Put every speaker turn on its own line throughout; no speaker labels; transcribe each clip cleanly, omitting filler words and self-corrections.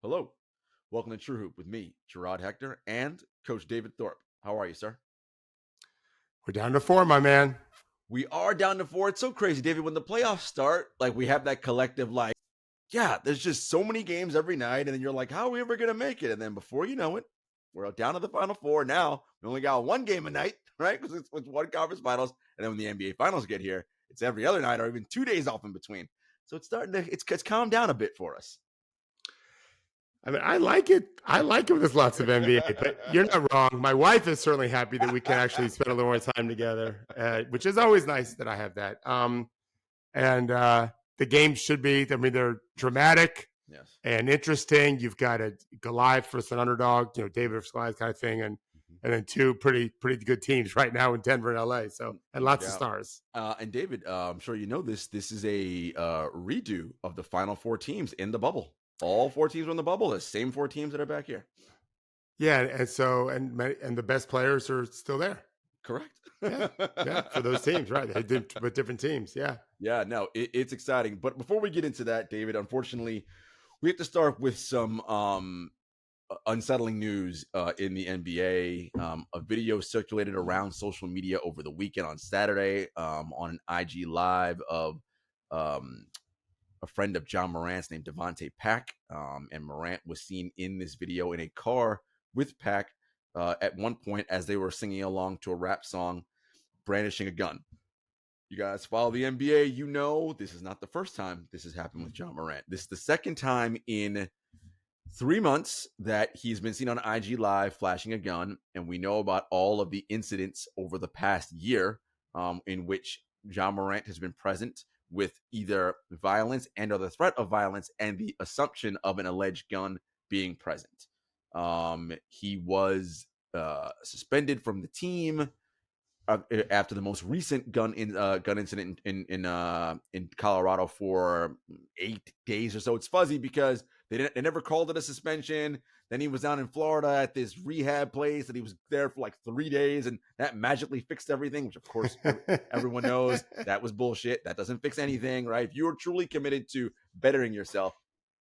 Hello. Welcome to TrueHoop with me, Jarod, Hector, and Coach David Thorpe. How are you, sir?
We're down to 4, my man.
We are down to 4. It's so crazy, David. When the playoffs start, we have that collective, yeah, there's just so many games every night, and then you're like, how are we ever going to make it? And then before you know it, we're down to the final 4. Now, we only got one game a night, right? Because it's one conference finals. And then when the NBA finals get here, it's every other night or even 2 days off in between. So it's starting to, it's calmed down a bit for us.
I mean, I like it. I like it when there's lots of NBA, but you're not wrong. My wife is certainly happy that we can actually spend a little more time together, which is always nice that I have that. And the games should be, I mean, they're dramatic
Yes.
and interesting. You've got a Goliath versus an underdog, David versus Goliath kind of thing. And then two pretty good teams right now in Denver and LA. So, and lots of stars.
And David, I'm sure you know this. This is a redo of the final 4 teams in the bubble. All 4 teams were in the bubble. The same 4 teams that are back here.
Yeah, and so and the best players are still there.
Correct.
yeah, for those teams, right? They did with different teams. Yeah.
Yeah, no, it's exciting. But before we get into that, David, unfortunately, we have to start with some unsettling news in the NBA. A video circulated around social media over the weekend on Saturday on an IG Live of a friend of Ja Morant's named Devontae Pack. And Morant was seen in this video in a car with Pack at one point as they were singing along to a rap song, brandishing a gun. You guys follow the NBA, you know this is not the first time this has happened with Ja Morant. This is the second time in 3 months that he's been seen on IG Live flashing a gun, and we know about all of the incidents over the past year in which Ja Morant has been present with either violence and or the threat of violence and the assumption of an alleged gun being present. He was suspended from the team after the most recent gun incident in Colorado for 8 days or so. It's fuzzy because they never called it a suspension. Then he was down in Florida at this rehab place, and he was there for 3 days, and that magically fixed everything, which of course everyone knows that was bullshit. That doesn't fix anything, right? If you're truly committed to bettering yourself,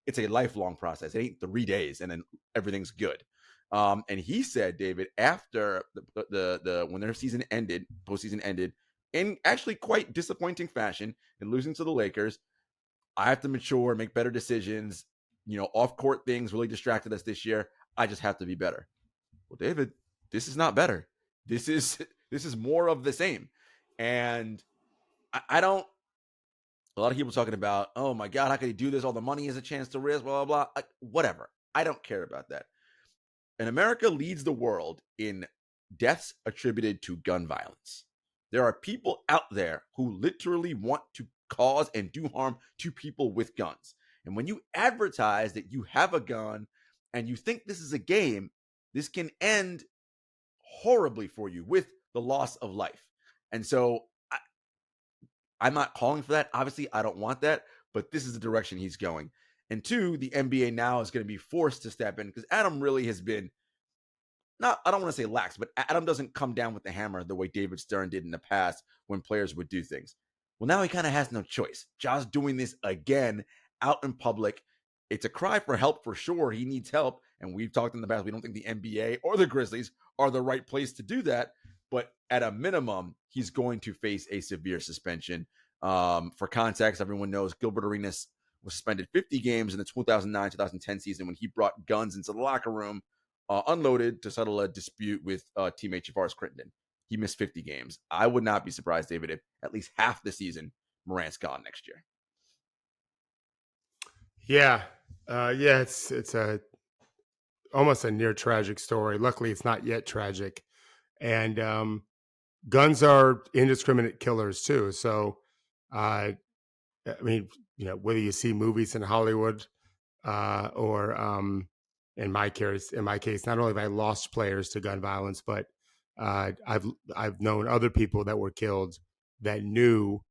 it's a lifelong process. It ain't 3 days and then everything's good. And he said, David, after the when their season ended, postseason ended, in actually quite disappointing fashion, and losing to the Lakers, I have to mature, make better decisions. Off court things really distracted us this year. I just have to be better. Well, David, this is not better. This is more of the same. And I don't. A lot of people talking about, oh my God, how could he do this? All the money is a chance to risk, blah blah blah. Whatever. I don't care about that. And America leads the world in deaths attributed to gun violence. There are people out there who literally want to cause and do harm to people with guns. And when you advertise that you have a gun and you think this is a game, this can end horribly for you with the loss of life. And so I'm not calling for that. Obviously, I don't want that, but this is the direction he's going. And 2, the NBA now is going to be forced to step in because Adam really has been I don't want to say lax, but Adam doesn't come down with the hammer the way David Stern did in the past when players would do things. Well, now he kind of has no choice. Ja's doing this again out in public. It's a cry for help for sure. He needs help. And we've talked in the past, we don't think the NBA or the Grizzlies are the right place to do that. But at a minimum, he's going to face a severe suspension. For context, everyone knows Gilbert Arenas was suspended 50 games in the 2009-2010 season when he brought guns into the locker room, unloaded to settle a dispute with teammate Javaris Crittenton. He missed 50 games. I would not be surprised, David, if at least half the season Morant's gone next year.
Yeah. It's a almost a near tragic story. Luckily, it's not yet tragic. And guns are indiscriminate killers too. So, I mean, whether you see movies in Hollywood or in my case, not only have I lost players to gun violence, but I've known other people that were killed that knew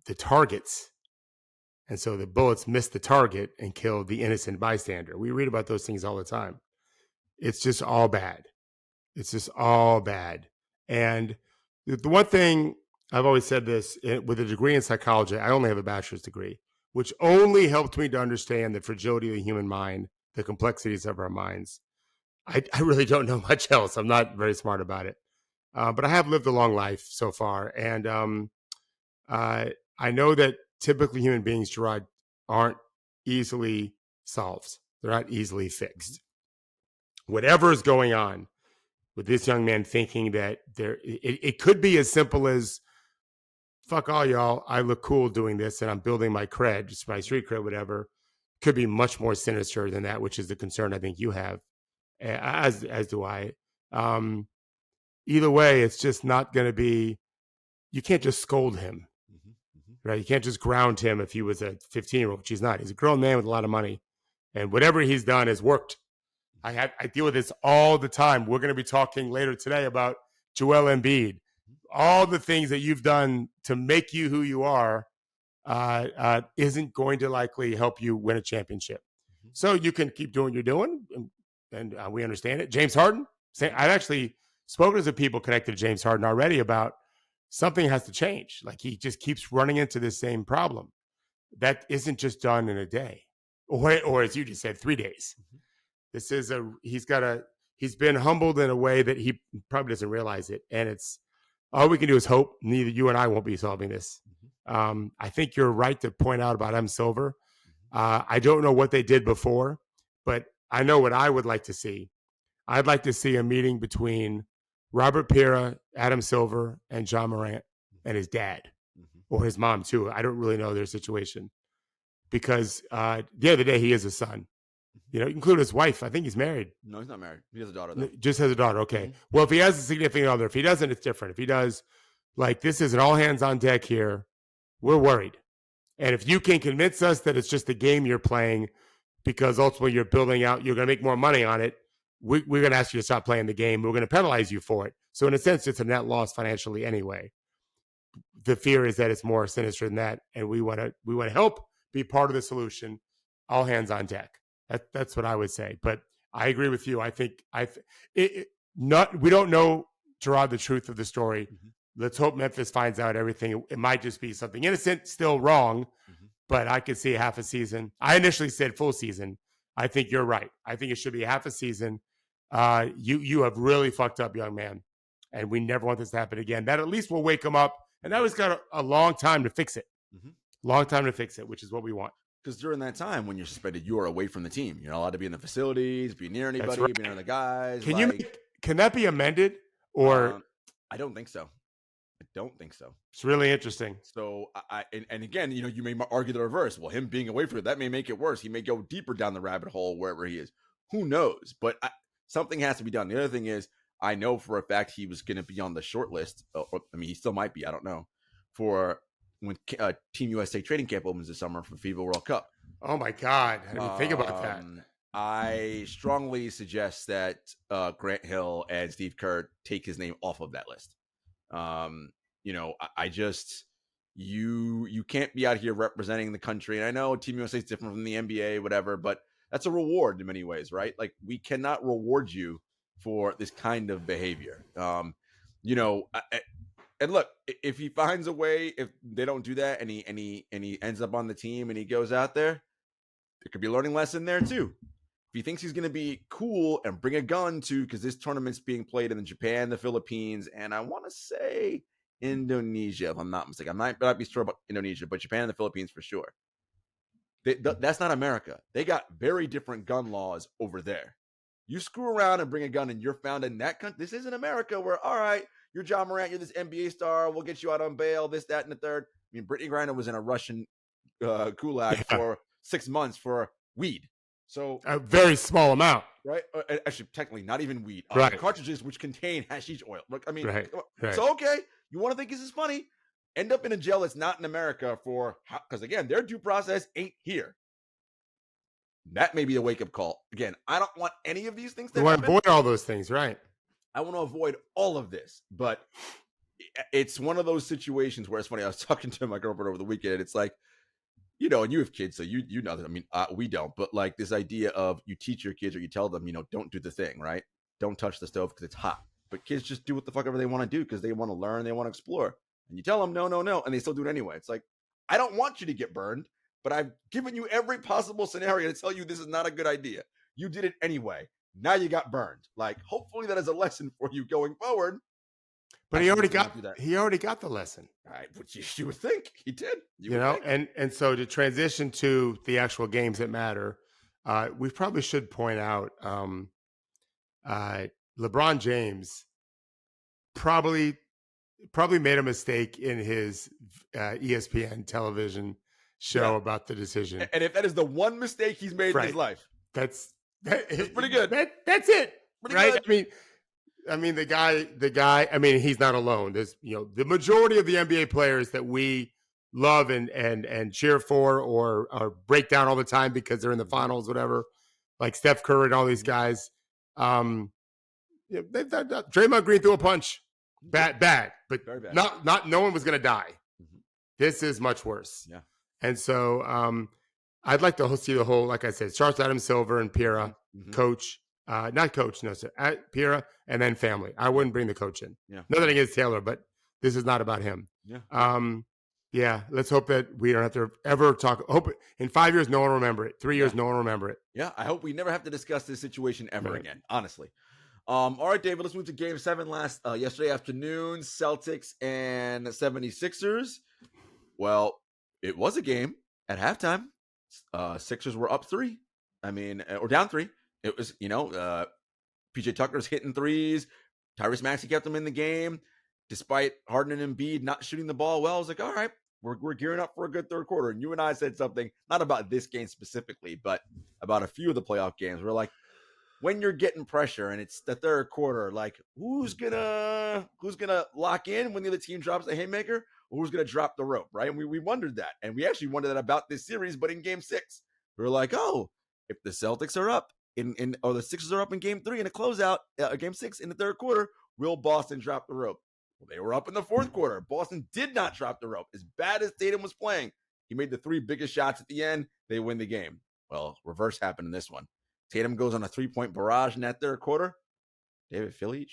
the targets, and so the bullets missed the target and killed the innocent bystander. We read about those things all the time. It's just all bad. It's just all bad. And the one thing I've always said this with a degree in psychology, I only have a bachelor's degree, which only helped me to understand the fragility of the human mind the complexities of our minds. I really don't know much else. I'm not very smart about it. But I have lived a long life so far. And I know that typically human beings, Jarod, aren't easily solved. They're not easily fixed. Whatever is going on with this young man thinking that it could be as simple as, fuck all y'all, I look cool doing this and I'm building my cred, just my street cred, whatever. Could be much more sinister than that, which is the concern I think you have, as do I. Either way, it's just not going to be, you can't just scold him, right? You can't just ground him if he was a 15-year-old, which he's not. He's a grown man with a lot of money. And whatever he's done has worked. I deal with this all the time. We're going to be talking later today about Joel Embiid. All the things that you've done to make you who you are isn't going to likely help you win a championship. So you can keep doing what you're doing, and we understand it. James Harden, I've actually spoken to some people connected to James Harden already about something has to change. Like, he just keeps running into this same problem. That isn't just done in a day, or as you just said, 3 days. This is he's been humbled in a way that he probably doesn't realize it. And it's, all we can do is hope neither you and I won't be solving this. I think you're right to point out about M. Silver. I don't know what they did before, but I know what I would like to see. I'd like to see a meeting between Robert Pera, Adam Silver, and Ja Morant and his dad, or his mom too. I don't really know their situation, because the other day he is a son. You know, include his wife. I think he's married.
No, he's not married. He has a daughter, though.
Just has a daughter. Okay. Well, if he has a significant other, if he doesn't, it's different. If he does, like, this is an all hands on deck here, we're worried. And if you can convince us that it's just a game you're playing because ultimately you're building out, you're going to make more money on it, we're going to ask you to stop playing the game. We're going to penalize you for it. So in a sense, it's a net loss financially anyway. The fear is that it's more sinister than that. And we want to help be part of the solution. All hands on deck. That's what I would say. But I agree with you. I think we don't know, Jarod, the truth of the story. Let's hope Memphis finds out everything. It might just be something innocent, still wrong, but I could see half a season. I initially said full season. I think you're right. I think it should be half a season. You have really fucked up, young man, and we never want this to happen again. That at least will wake him up. And now he's got a long time to fix it. Long time to fix it, which is what we want.
Because during that time when you're suspended, you are away from the team. You're not allowed to be in the facilities, be near anybody, be near the guys.
Can that be amended? Or
I don't think so. I don't think so.
It's really interesting.
So and again, you may argue the reverse. Well, him being away from it, that may make it worse. He may go deeper down the rabbit hole wherever he is. Who knows? But something has to be done. The other thing is, I know for a fact he was going to be on the short list. He still might be. I don't know. For when Team USA training camp opens this summer for FIBA World Cup.
Oh my God. I didn't think about that.
I strongly suggest that Grant Hill and Steve Kerr take his name off of that list. I just, you can't be out here representing the country. And I know Team USA is different from the NBA, whatever, but that's a reward in many ways, right? Like, we cannot reward you for this kind of behavior. And look, if he finds a way, if they don't do that, and he ends up on the team and he goes out there could be a learning lesson there too. If he thinks he's going to be cool and bring a gun because this tournament's being played in Japan, the Philippines, and I want to say Indonesia, if I'm not mistaken. I might not be sure about Indonesia, but Japan and the Philippines for sure. That's not America. They got very different gun laws over there. You screw around and bring a gun and you're found in that country. This isn't America where, all right, you're Ja Morant, you're this NBA star, we'll get you out on bail, this, that, and the third. I mean, Brittany Griner was in a Russian gulag for 6 months for weed. So
a very small amount.
Right? Actually, technically, not even weed.
Right.
Cartridges which contain hashish oil. Look, I mean,
right.
So, okay, you want to think this is funny? End up in a jail that's not in America because, again, their due process ain't here. That may be a wake-up call. Again, I don't want any of these things to happen.
You want to avoid all those things, right?
I want to avoid all of this, but it's one of those situations where it's funny. I was talking to my girlfriend over the weekend, and it's like, and you have kids, so you know that. I mean, we don't, but like this idea of you teach your kids or you tell them, don't do the thing, right? Don't touch the stove because it's hot. But kids just do what the fuck ever they want to do because they want to learn, they want to explore. And you tell them, no, and they still do it anyway. It's like, I don't want you to get burned, but I've given you every possible scenario to tell you this is not a good idea. You did it anyway. Now you got burned. Like, hopefully that is a lesson for you going forward.
But he already got the lesson.
Right, which you would think he did.
You know, and so to transition to the actual games that matter, we probably should point out LeBron James probably made a mistake in his ESPN television show about the decision.
And if that is the one mistake he's made in his life,
that's
pretty good.
That's it,
pretty
right?
Good.
I mean, the guy. I mean, he's not alone. There's, the majority of the NBA players that we love and cheer for or break down all the time because they're in the finals, whatever. Like Steph Curry and all these guys. Draymond Green threw a punch, bad, but very bad. Not. No one was going to die. Mm-hmm. This is much worse.
Yeah.
And so, I'd like to see the whole, like I said, starts Adam Silver and Pira, coach. Not coach, no, sir. Pira, and then family. I wouldn't bring the coach in.
Yeah.
Nothing against Taylor, but this is not about him.
Yeah.
Let's hope that we don't have to ever talk. Hope in 5 years, no one will remember it. 3 years, no one will remember it.
Yeah, I hope we never have to discuss this situation ever again, honestly. All right, David, let's move to Game 7 yesterday afternoon, Celtics and 76ers. Well, it was a game at halftime. Sixers were up 3. Or down 3. It was, PJ Tucker's hitting threes. Tyrese Maxey kept them in the game. Despite Harden and Embiid not shooting the ball well, I was like, all right, we're gearing up for a good third quarter. And you and I said something, not about this game specifically, but about a few of the playoff games. We're like, when you're getting pressure and it's the third quarter, like who's gonna lock in when the other team drops a haymaker, or who's gonna drop the rope, right? And we wondered that. And we actually wondered that about this series, but in Game 6, we were like, oh, if the Celtics are up, or the Sixers are up in Game 3 in a closeout, Game 6 in the third quarter, will Boston drop the rope? Well, they were up in the fourth quarter. Boston did not drop the rope. As bad as Tatum was playing, he made the 3 biggest shots at the end. They win the game. Well, reverse happened in this one. Tatum goes on a 3-point barrage in that third quarter. Philly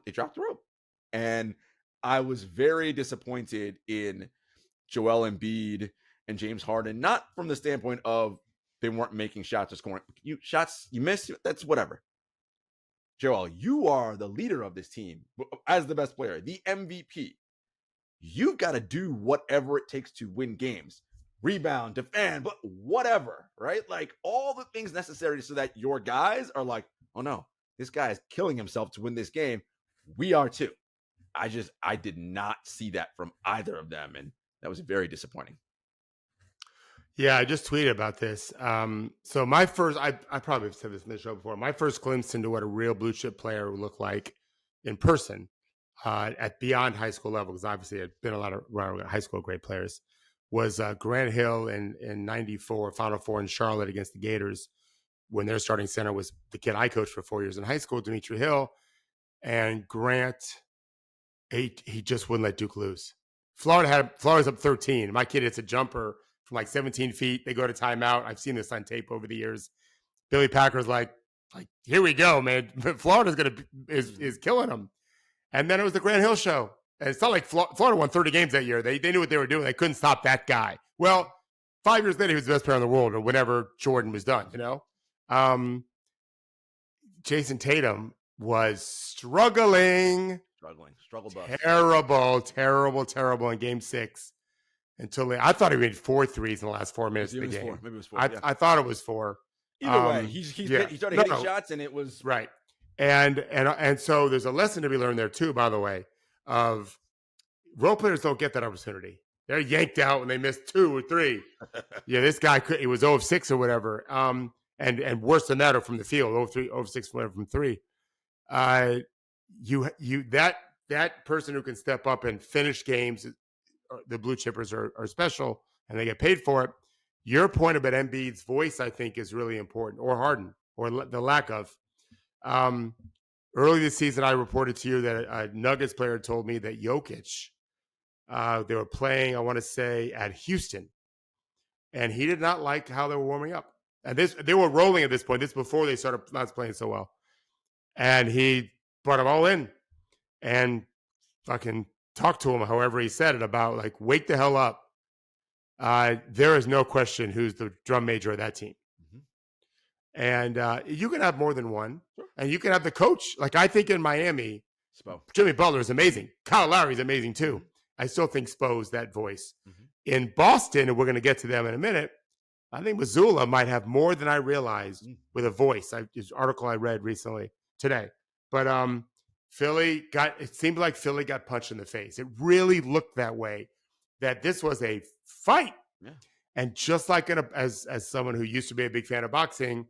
they dropped the rope. And I was very disappointed in Joel Embiid and James Harden, not from the standpoint of they weren't making shots or scoring. Shots you miss, that's whatever. Joel, you are the leader of this team as the best player, the MVP. You've got to do whatever it takes to win games. Rebound, defend, but whatever, right? Like all the things necessary so that your guys are like, oh no, this guy is killing himself to win this game. We are too. I did not see that from either of them, and that was very disappointing.
Yeah, I just tweeted about this. So my first, I probably said this in the show before, my first glimpse into what a real blue chip player would look like in person at beyond high school level, because obviously I'd been a lot of high school great players, was Grant Hill in 94, Final Four in Charlotte against the Gators, when their starting center was the kid I coached for 4 years in high school, Dimitri Hill. And Grant, he just wouldn't let Duke lose. Florida's up 13. My kid hits a jumper from like 17 feet. They go to timeout. I've seen this on tape over the years. Billy Packer's like, here we go, man. Florida's is killing them. And then it was the Grant Hill show. And it's not like Florida won 30 games that year. They knew what they were doing. They couldn't stop that guy. Well, 5 years later, he was the best player in the world, or whenever Jordan was done, Jayson Tatum was struggling.
Struggle bus.
Terrible in Game 6. I thought he made 4 threes in the last 4 minutes of the game.
Maybe it was 4.
I thought it was 4.
Either way, he started hitting shots, and it was
right. And so there's a lesson to be learned there too, by the way, of role players don't get that opportunity. They're yanked out when they miss 2 or 3. This guy he was 0 of 6 or whatever. And worse than that, or from the field, 0 of 3, 0 of 6, whatever from 3. That person who can step up and finish games, the blue chippers are special, and they get paid for it. Your point about Embiid's voice, I think, is really important, or Harden, or the lack of. Early this season, I reported to you that a Nuggets player told me that Jokic, they were playing, I want to say, at Houston, and he did not like how they were warming up. And they were rolling at this point. This is before they started not playing so well. And he brought them all in and fucking talked to him, however he said it, about like, wake the hell up. There is no question who's the drum major of that team. And you can have more than one. And you can have the coach. Like, I think in Miami,
Spo.
Jimmy Butler is amazing. Kyle Lowry is amazing too. I still think Spo's that voice. In Boston, and we're going to get to them in a minute, I think Mazzulla might have more than I realized with a voice. This article I read recently today. But it seemed like Philly got punched in the face. It really looked that way, that this was a fight.
Yeah.
And just like as someone who used to be a big fan of boxing,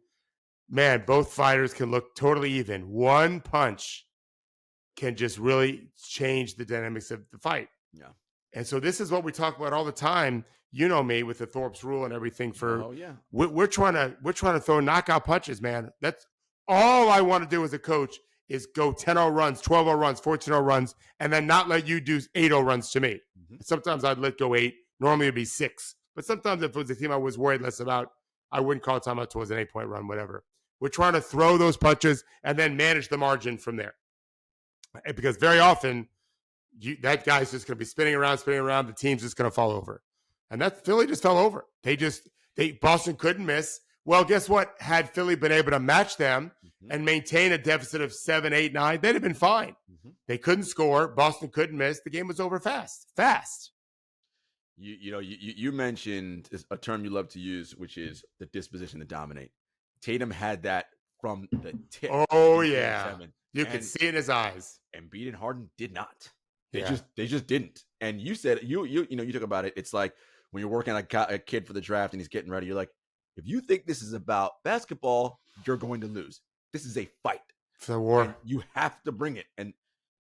man, both fighters can look totally even. One punch can just really change the dynamics of the fight.
Yeah.
And so this is what we talk about all the time. You know me with the Thorpe's rule and everything. We're trying to throw knockout punches, man. That's all I want to do as a coach is go 10-0 runs, 12-0 runs, 14-0 runs, and then not let you do 8-0 runs to me. Sometimes I'd let go 8. Normally it'd be 6. But sometimes if it was a team I was worried less about, I wouldn't call timeout towards an 8-point run, whatever. We're trying to throw those punches and then manage the margin from there. Because very often, that guy's just going to be spinning around. The team's just going to fall over. And Philly just fell over. Boston couldn't miss. Well, guess what? Had Philly been able to match them and maintain a deficit of 7, 8, 9, they'd have been fine. They couldn't score. Boston couldn't miss. The game was over fast.
You mentioned a term you love to use, which is the disposition to dominate. Tatum had that from the tip.
Oh yeah, you could see in his eyes.
Embiid and Harden did not. They just didn't. And you said you talk about it. It's like when you're working on a kid for the draft and he's getting ready. You're like, if you think this is about basketball, you're going to lose. This is a fight.
It's a war.
And you have to bring it. And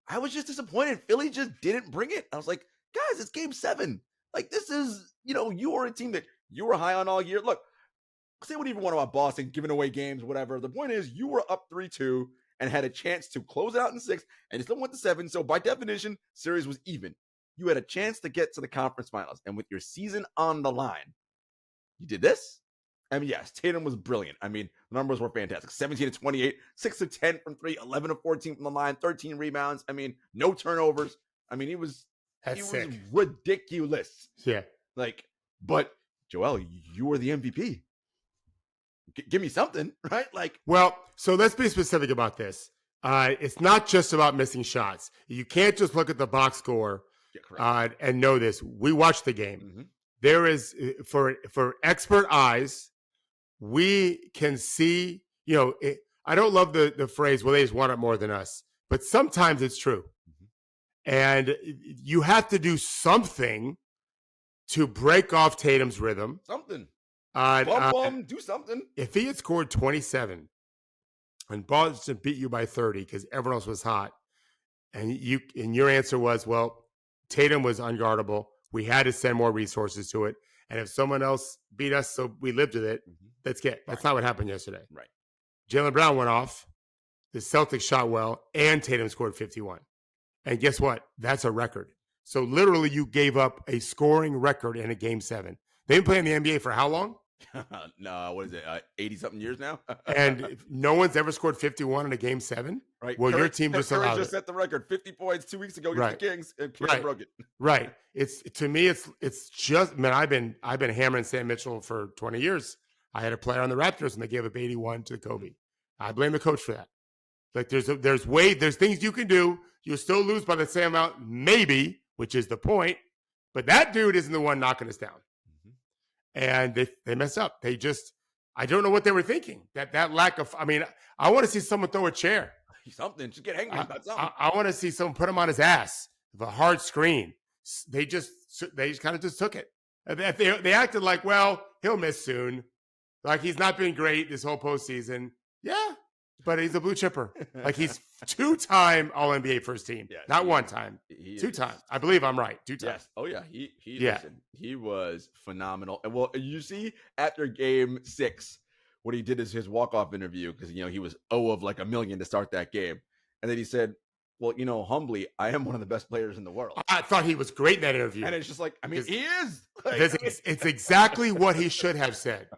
I was just disappointed. Philly just didn't bring it. I was like, guys, it's game 7. Like, this is, you are a team that you were high on all year. Look, say what you want about Boston, giving away games, whatever. The point is, you were up 3-2 and had a chance to close it out in 6, and you still went to 7. So by definition, series was even. You had a chance to get to the conference finals, and with your season on the line, you did this. I mean, yes, Tatum was brilliant. I mean, the numbers were fantastic. 17-28, 6-10 from 3, 11-14 from the line, 13 rebounds. I mean, no turnovers. I mean, he was ridiculous.
Yeah.
But Joel, you were the MVP. Give me something, right?
Well, so let's be specific about this. It's not just about missing shots. You can't just look at the box score and know this. We watched the game. There is, for expert eyes, we can see, I don't love the phrase, well, they just want it more than us. But sometimes it's true. And you have to do something to break off Tatum's rhythm.
Something. Do something.
If he had scored 27 and Boston beat you by 30 because everyone else was hot, and your answer was, well, Tatum was unguardable. We had to send more resources to it. And if someone else beat us, so we lived with it, that's not what happened yesterday.
Right.
Jaylen Brown went off. The Celtics shot well, and Tatum scored 51. And guess what? That's a record. So literally you gave up a scoring record in a game 7. They've been playing the NBA for how long?
No, what is it? 80-something years now?
And no one's ever scored 51 in a game 7?
Right.
Well, your team just allowed
just set the record. 50 points 2 weeks ago against the Kings, and Curry broke it.
Right. To me, it's just, man, I've been hammering Sam Mitchell for 20 years. I had a player on the Raptors, and they gave up 81 to Kobe. I blame the coach for that. There's things you can do. You'll still lose by the same amount, maybe, which is the point. But that dude isn't the one knocking us down. And they messed up. I don't know what they were thinking. That lack of, I want to see someone throw a chair.
Something. Just get angry about something.
I want to see someone put him on his ass with a hard screen. They just kind of just took it. They acted like, well, he'll miss soon. Like, he's not been great this whole postseason. Yeah, but he's a blue chipper. Like, he's 2-time All-NBA first team. Yes, not 1 time. 2 times. I believe I'm right. 2 times.
Yes. Oh, yeah. Listen, he was phenomenal. And, well, you see after game 6, what he did is his walk-off interview, because, he was 0 of like a million to start that game. And then he said, well, humbly, I am one of the best players in the world.
I thought he was great in that interview.
And it's just like, he is.
It's exactly what he should have said.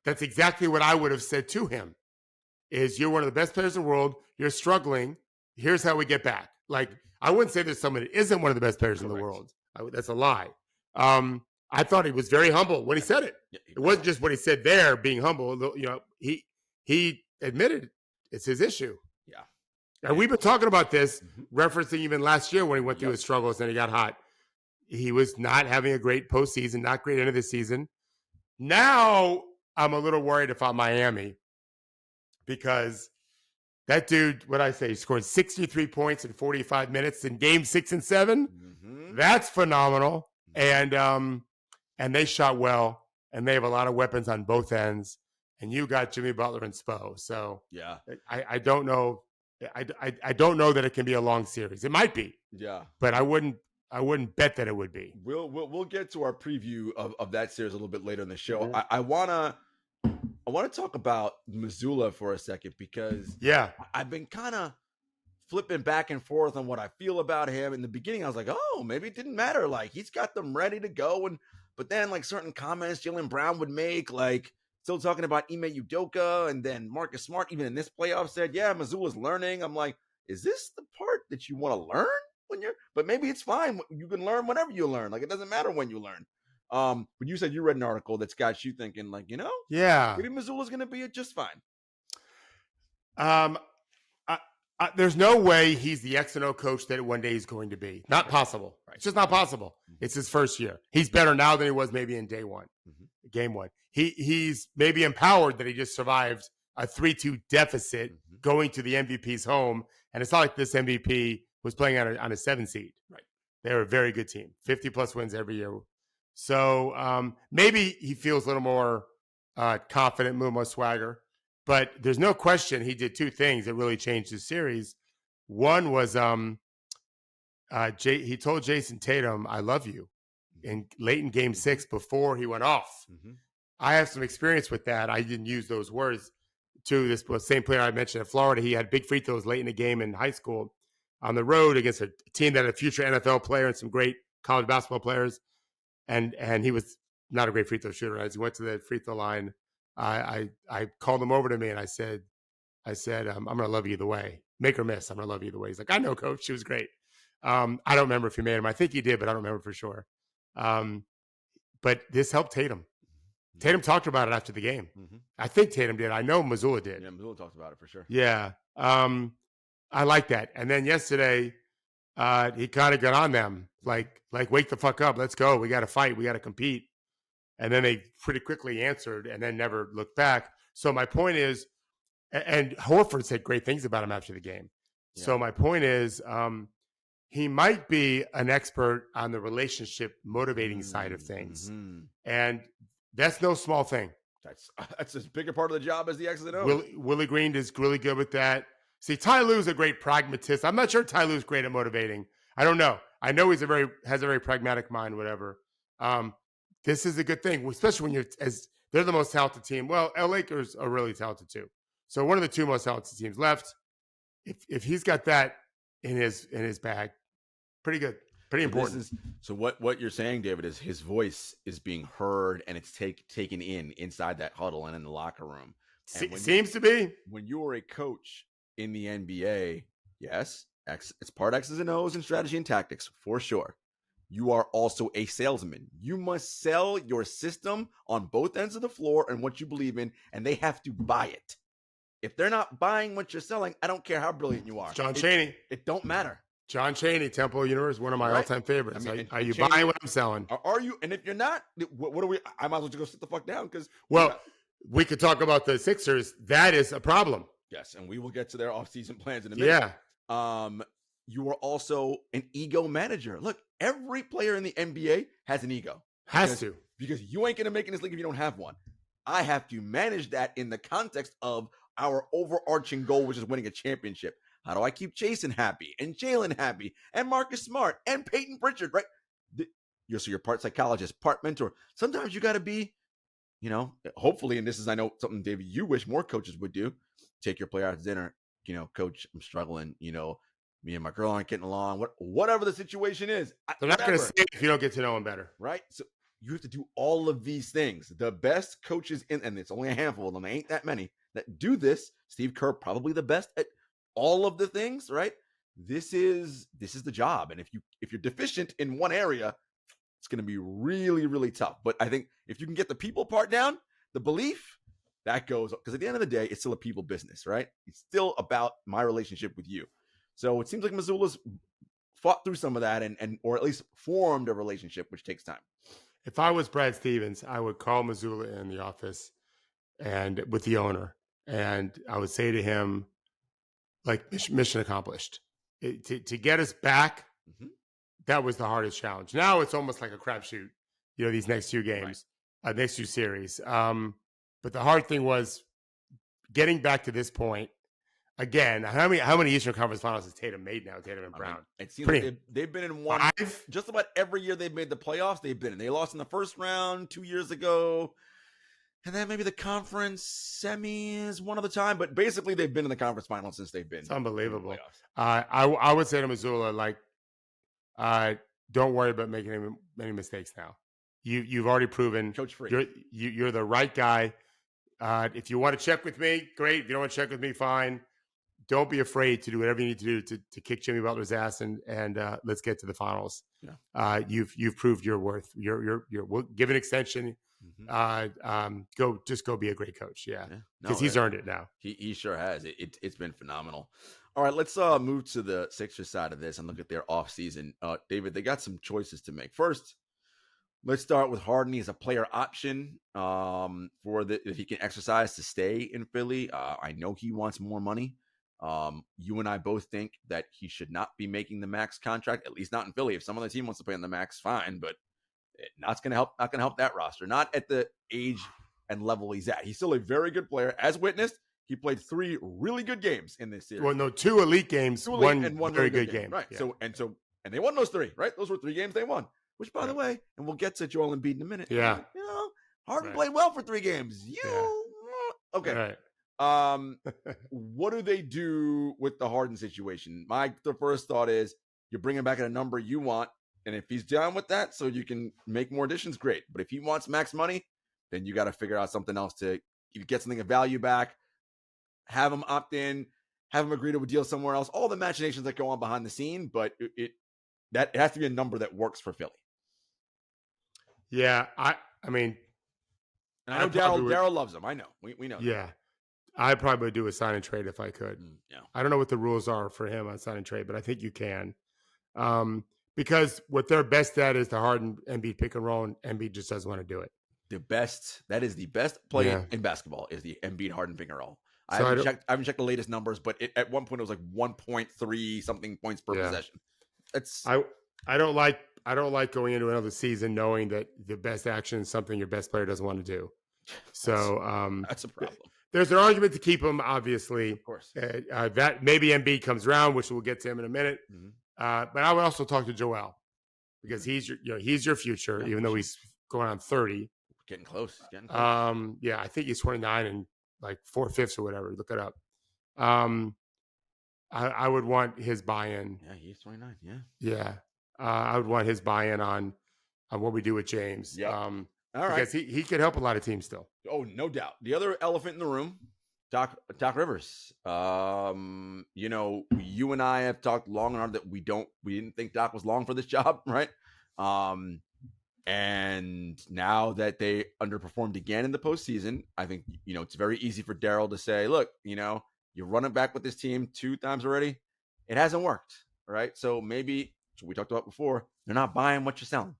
That's exactly what I would have said to him. Is you're one of the best players in the world. You're struggling. Here's how we get back. Like, I wouldn't say there's someone that isn't one of the best players in the world. That's a lie. I thought he was very humble when he said it. It wasn't just what he said there, being humble. he admitted it's his issue.
Yeah.
And we've been talking about this,
Mm-hmm.
referencing even last year when he went through his struggles and he got hot. He was not having a great postseason, not great end of the season. Now I'm a little worried if I'm Miami because that dude, what I say, scored 63 points in 45 minutes in game 6 and 7.
Mm-hmm.
That's phenomenal. And they shot well, and they have a lot of weapons on both ends. And you got Jimmy Butler and Spo. So
Yeah.
I don't know. I don't know that it can be a long series. It might be.
Yeah.
But I wouldn't bet that it would be.
We'll get to our preview of that series a little bit later in the show. Mm-hmm. I wanna talk about Missoula for a second because I've been kind of flipping back and forth on what I feel about him. In the beginning, I was like, oh, maybe it didn't matter. Like he's got them ready to go, but then like certain comments Jaylen Brown would make, like still talking about Ime Udoka, and then Marcus Smart, even in this playoff, said, yeah, Missoula's learning. I'm like, is this the part that you want to learn? But maybe it's fine. You can learn whenever you learn. Like it doesn't matter when you learn. But you said you read an article that's got you thinking, like, maybe Missoula's going to be just fine.
There's no way he's the X and O coach that one day he's going to be. Not possible. Right. It's just not possible. Mm-hmm. It's his first year. He's better now than he was maybe in day one, game one. He's maybe empowered that he just survived a 3-2 deficit going to the MVP's home, and it's not like this MVP was playing on a 7 seed.
Right.
They're a very good team, 50-plus wins every year. So maybe he feels a little more confident, a little more swagger. But there's no question he did two things that really changed his series. One was he told Jayson Tatum, I love you, late in game 6 before he went off. Mm-hmm. I have some experience with that. I didn't use those words to this same player I mentioned in Florida. He had big free throws late in the game in high school on the road against a team that had a future NFL player and some great college basketball players. And he was not a great free throw shooter. As he went to the free throw line, I called him over to me and I said, I'm going to love you either way. Make or miss, I'm going to love you either way. He's like, I know, coach. She was great. I don't remember if he made him. I think he did, but I don't remember for sure. But this helped Tatum. Tatum talked about it after the game. Mm-hmm. I think Tatum did. I know Missoula did.
Yeah, Missoula talked about it for sure.
Yeah. I like that. And then yesterday, he kind of got on them. Like, wake the fuck up. Let's go. We got to fight. We got to compete. And then they pretty quickly answered and then never looked back. So my point is, and Horford said great things about him after the game. Yeah. So my point is, he might be an expert on the relationship motivating side of things. Mm-hmm. And that's no small thing.
That's as big a part of the job as the X's and O's.
Willie Green is really good with that. See, Ty Lue's a great pragmatist. I'm not sure Ty Lue's great at motivating. I don't know. I know has a very pragmatic mind, whatever. This is a good thing, especially when they're the most talented team. Well, LA Lakers are really talented too. So one of the two most talented teams left. If he's got that in his bag, pretty good, pretty important.
So what you're saying, David, is his voice is being heard and it's taken inside that huddle and in the locker room.
Seems to be.
When you are a coach in the NBA, yes, it's part X's and O's and strategy and tactics for sure. You are also a salesman. You must sell your system on both ends of the floor and what you believe in, and they have to buy it. If they're not buying what you're selling, I don't care how brilliant you are.
John Chaney.
It don't matter.
John Chaney, Temple Universe, one of my all-time favorites. I mean, are you buying what I'm selling?
Are you? And if you're not, what are we? I might as well just go sit the fuck down because.
Well, we could talk about the Sixers. That is a problem.
Yes, and we will get to their offseason plans in a minute.
Yeah.
You are also an ego manager. Look, every player in the NBA has an ego. Because you ain't going to make it in this league if you don't have one. I have to manage that in the context of our overarching goal, which is winning a championship. How do I keep Jayson happy and Jaylen happy and Marcus Smart and Peyton Pritchard, right? You're part psychologist, part mentor. Sometimes you got to be, hopefully, and this is, I know, something, David, you wish more coaches would do. Take your player out to dinner. Coach, I'm struggling. Me and my girl aren't getting along. Whatever the situation is.
They're not going to say it if you don't get to know them better.
Right? So you have to do all of these things. The best coaches and it's only a handful of them, there ain't that many, that do this. Steve Kerr, probably the best at all of the things, right? This is the job. And if you're deficient in one area, it's going to be really, really tough. But I think if you can get the people part down, the belief, that goes, because at the end of the day, it's still a people business, right? It's still about my relationship with you. So it seems like Missoula's fought through some of that and or at least formed a relationship, which takes time.
If I was Brad Stevens, I would call Missoula in the office and with the owner, and I would say to him, like, mission accomplished. To get us back, that was the hardest challenge. Now it's almost like a crapshoot, these next two games, next two series. But the hard thing was getting back to this point. Again, how many Eastern Conference Finals has Tatum made now? Tatum and Brown.
It seems like they've been in one.
5?
Just about every year they've made the playoffs. They've been in. They lost in the first round 2 years ago, and then maybe the conference semis one other time. But basically, they've been in the conference finals since they've been.
It's unbelievable. I would say to Missoula, like, don't worry about making any mistakes now. You've already proven
coach free.
You're the right guy. If you want to check with me, great. If you don't want to check with me, fine. Don't be afraid to do whatever you need to do to kick Jimmy Butler's ass and let's get to the finals. Yeah. You've proved your worth. You're give an extension. Go be a great coach. Yeah. Because he's earned it now.
He sure has. It's been phenomenal. All right, let's move to the Sixers side of this and look at their offseason. David, they got some choices to make. First, let's start with Harden. He's a player option if he can exercise to stay in Philly. I know he wants more money. You and I both think that he should not be making the max contract, at least not in Philly. If some other team wants to pay on the max, fine, but not going to help that roster. Not at the age and level he's at. He's still a very good player, as witnessed. He played 3 really good games in this series.
Well, no, 2 elite games, one very good game.
Right.
Yeah.
So they won those 3, right? Those were 3 games they won. Which, by the way, and we'll get to Joel Embiid in a minute.
Yeah.
Harden played well for 3 games. Okay.
Right.
What do they do with the Harden situation? The first thought is you bring him back at a number you want, and if he's down with that, so you can make more additions, great. But if he wants max money, then you got to figure out something else to get something of value back. Have him opt in, have him agree to a deal somewhere else. All the machinations that go on behind the scene, but it has to be a number that works for Philly.
Yeah, I mean,
and I know Daryl loves him. I know, we know.
Yeah, I probably would do a sign and trade if I could.
Yeah,
I don't know what the rules are for him on sign and trade, but I think you can, because what they're best at is the Harden Embiid pick and roll, and Embiid just doesn't want to do it.
That is the best play in basketball is the Embiid Harden pick and roll. I haven't checked the latest numbers, but at one point it was like 1.3 something points per possession.
I don't like going into another season knowing that the best action is something your best player doesn't want to do. So
that's a problem.
There's an argument to keep him, obviously.
Of course.
That maybe Embiid comes around, which we'll get to him in a minute. But I would also talk to Joel because he's your future, even though he's going on 30.
Getting close.
Yeah, I think he's 29 and like 4/5 or whatever. Look it up. I would want his buy-in.
Yeah, he's 29. Yeah.
Yeah. I would want his buy-in on what we do with James.
Yeah.
All
right.
Because he could help a lot of teams still.
Oh, no doubt. The other elephant in the room, Doc Rivers. You and I have talked long and hard that we didn't think Doc was long for this job, right? And now that they underperformed again in the postseason, I think, it's very easy for Daryl to say, look, you're running back with this team 2 times already. It hasn't worked, right? So maybe, which we talked about before, they're not buying what you're selling.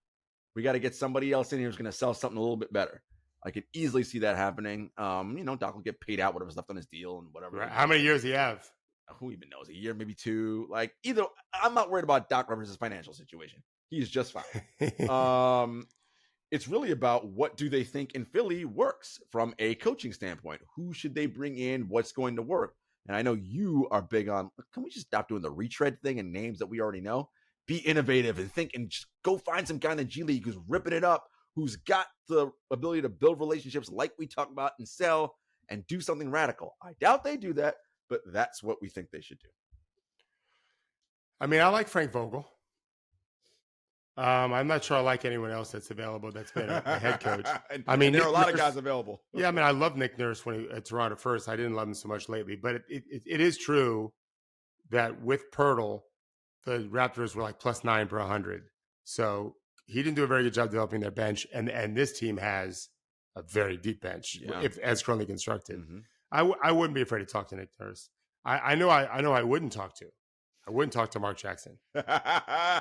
We got to get somebody else in here who's going to sell something a little bit better. I could easily see that happening. Doc will get paid out whatever's left on his deal and whatever.
Right. How many years do you have?
Who even knows? A year, maybe 2. Like, either. I'm not worried about Doc Rivers' financial situation. He's just fine. It's really about what do they think in Philly works from a coaching standpoint. Who should they bring in? What's going to work? And I know you are big on, can we just stop doing the retread thing and names that we already know? Be innovative and think and just go find some guy in the G League who's ripping it up, who's got the ability to build relationships like we talk about and sell and do something radical. I doubt they do that, but that's what we think they should do.
I mean, I like Frank Vogel. I'm not sure I like anyone else that's available that's been a head coach. I mean,
there are a lot of guys available.
Yeah, I mean, I love Nick Nurse when he at Toronto first. I didn't love him so much lately, but it is true that with Pirtle, the Raptors were like +9 per 100. So he didn't do a very good job developing their bench, and this team has a very deep bench
Yeah.
if as currently constructed.
Mm-hmm.
I wouldn't be afraid to talk to Nick Nurse. I know I wouldn't talk to. I wouldn't talk to Mark Jackson.
I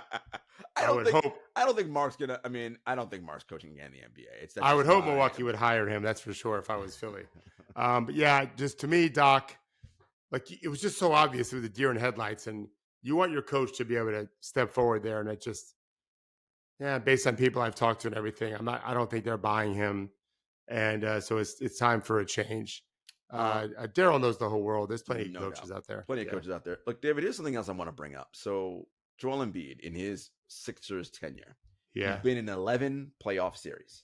would hope.
I don't think Mark's gonna. I mean, I don't think Mark's coaching again in the NBA.
I would hope Milwaukee would hire him. That's for sure. If I was Philly, but yeah, just to me, Doc, like it was just so obvious with the deer in headlights, and you want your coach to be able to step forward there, and it just, yeah, based on people I've talked to and everything, I don't think they're buying him, and so it's time for a change. Daryl knows the whole world. There's plenty of coaches out there.
Plenty of coaches out there. Look, David, here's something else I want to bring up. So Joel Embiid, in his Sixers tenure, he's been in 11 playoff series,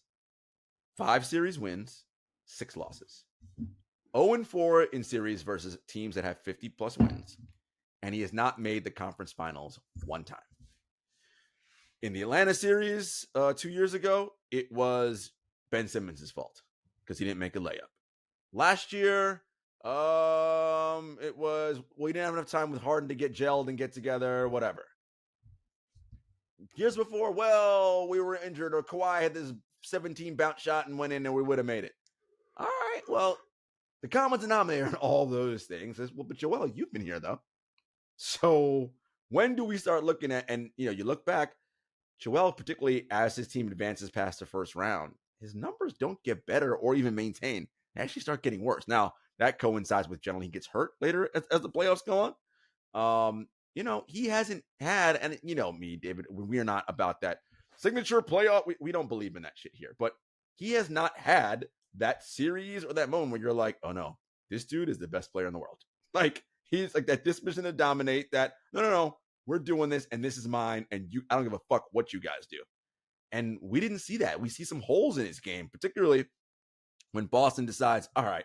5 series wins, 6 losses, 0-4 in series versus teams that have 50 plus wins, and he has not made the conference finals one time. In the Atlanta series 2 years ago, it was Ben Simmons' fault because he didn't make a layup. Last year, it was, we didn't have enough time with Harden to get gelled and get together, whatever. Years before, well, we were injured, or Kawhi had this 17 bounce shot and went in and we would have made it. All right, well, the common denominator in all those things is, well, but Joel, you've been here though. So when do we start looking at, and you look back, Joel, particularly as his team advances past the first round, his numbers don't get better or even maintain. They actually start getting worse. Now, that coincides with generally he gets hurt later as the playoffs go on. He hasn't had, and me, David, we are not about that signature playoff. We don't believe in that shit here. But he has not had that series or that moment where you're like, oh no, this dude is the best player in the world. Like, he's like that disposition to dominate, that, no, we're doing this and this is mine, and I don't give a fuck what you guys do. And we didn't see that. We see some holes in his game, particularly when Boston decides, all right,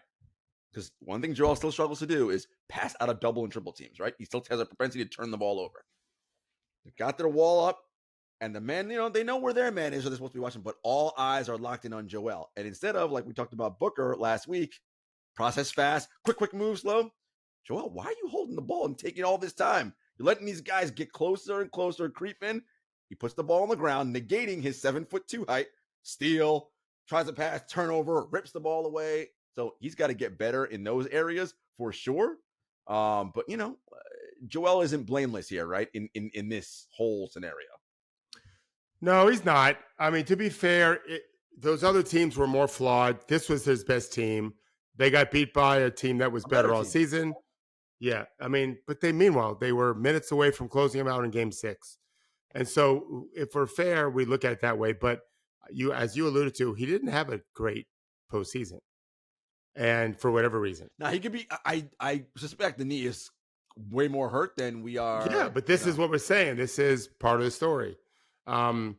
because one thing Joel still struggles to do is pass out of double and triple teams, right? He still has a propensity to turn the ball over. They got their wall up, and the man, they know where their man is, or they're supposed to be watching, but all eyes are locked in on Joel. And instead of, like we talked about Booker last week, process fast, quick move, slow. Joel, why are you holding the ball and taking all this time? You're letting these guys get closer and closer, creep in. He puts the ball on the ground, negating his 7'2" height, steal, tries to pass, turnover, rips the ball away. So he's got to get better in those areas for sure. But Joel isn't blameless here, right? In this whole scenario.
No, he's not. I mean, to be fair, those other teams were more flawed. This was his best team. They got beat by a team that was better all season. Yeah, I mean, but meanwhile, they were minutes away from closing him out in Game 6. And so, if we're fair, we look at it that way. But as you alluded to, he didn't have a great postseason, and for whatever reason.
Now he could be. I suspect the knee is way more hurt than we are.
Yeah, but this is what we're saying. This is part of the story. That's